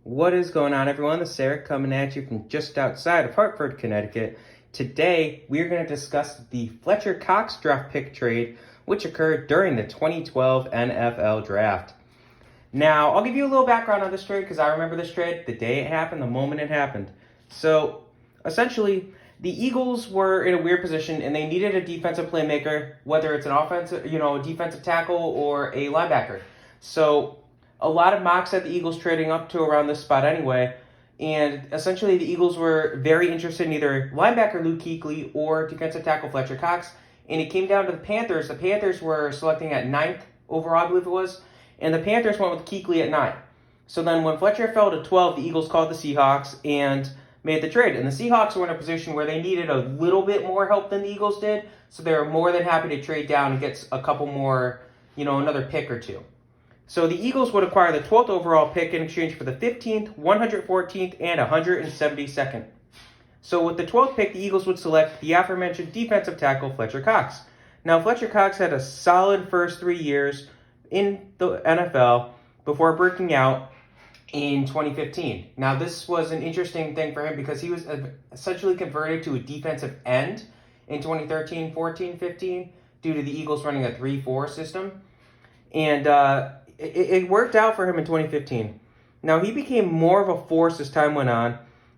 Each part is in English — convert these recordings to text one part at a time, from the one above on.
What is going on, everyone? This is Eric coming at you from just outside of Hartford, Connecticut. Today, we're going to discuss the Fletcher Cox draft pick trade, which occurred during the 2012 NFL Draft. Now, I'll give you a little background on this trade because I remember this trade the day it happened, the moment it happened. So, essentially, the Eagles were in a weird position and they needed a defensive playmaker, whether it's an offensive, a defensive tackle or a linebacker. So, a lot of mocks had the Eagles trading up to around this spot anyway, and essentially the Eagles were very interested in either linebacker Luke Kuechly or defensive tackle Fletcher Cox, and it came down to the Panthers. The Panthers were selecting at 9th overall, I believe it was, and the Panthers went with Kuechly at 9. So then when Fletcher fell to 12, the Eagles called the Seahawks and made the trade, and the Seahawks were in a position where they needed a little bit more help than the Eagles did, so they were more than happy to trade down and get a couple more, another pick or two. So the Eagles would acquire the 12th overall pick in exchange for the 15th, 114th, and 172nd. So with the 12th pick, the Eagles would select the aforementioned defensive tackle Fletcher Cox. Now, Fletcher Cox had a solid first 3 years in the NFL before breaking out in 2015. Now, this was an interesting thing for him because he was essentially converted to a defensive end in 2013, 14, 15 due to the Eagles running a 3-4 system. And it worked out for him in 2015. Now, he became more of a force as time went on,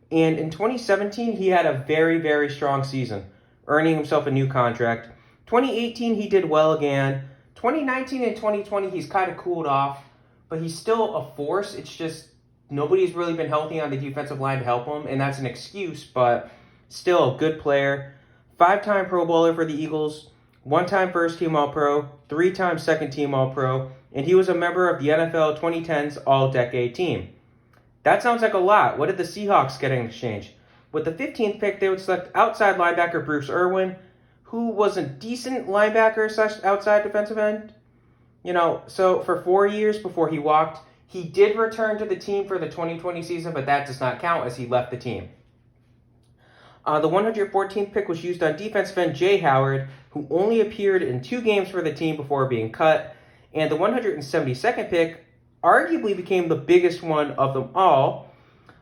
and in 2017, he had a very, very strong season, earning himself a new contract. 2018, he did well again. 2019 and 2020, he's kind of cooled off, but he's still a force. It's just nobody's really been healthy on the defensive line to help him, and that's an excuse, but still a good player. 5-time Pro Bowler for the Eagles, 1-time first-team All-Pro, 3-time second-team All-Pro, and he was a member of the NFL 2010's All-Decade team. That sounds like a lot. What did the Seahawks get in exchange? With the 15th pick, they would select outside linebacker Bruce Irvin, who was a decent linebacker / outside defensive end. So for 4 years before he walked, he did return to the team for the 2020 season, but that does not count as he left the team. The 114th pick was used on defensive end Jay Howard, who only appeared in 2 games for the team before being cut. And the 172nd pick arguably became the biggest one of them all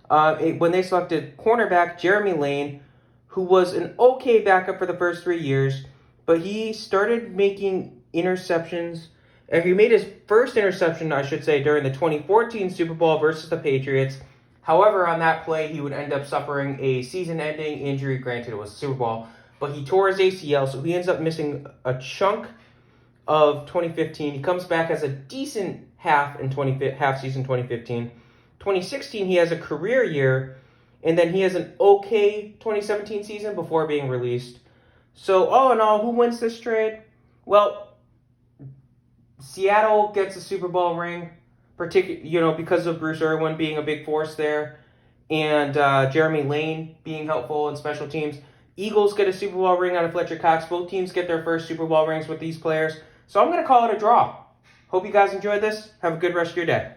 when they selected cornerback Jeremy Lane, who was an okay backup for the first 3 years, but he started making interceptions. And he made his first interception, I should say, during the 2014 Super Bowl versus the Patriots. However, on that play, he would end up suffering a season-ending injury. Granted, it was the Super Bowl, but he tore his ACL, so he ends up missing a chunk of 2015. He comes back as a decent half season 2015. 2016, he has a career year, and then he has an okay 2017 season before being released. So, all in all, who wins this trade? Well, Seattle gets a Super Bowl ring, because of Bruce Irvin being a big force there, and Jeremy Lane being helpful in special teams. Eagles get a Super Bowl ring out of Fletcher Cox. Both teams get their first Super Bowl rings with these players. So I'm going to call it a draw. Hope you guys enjoyed this. Have a good rest of your day.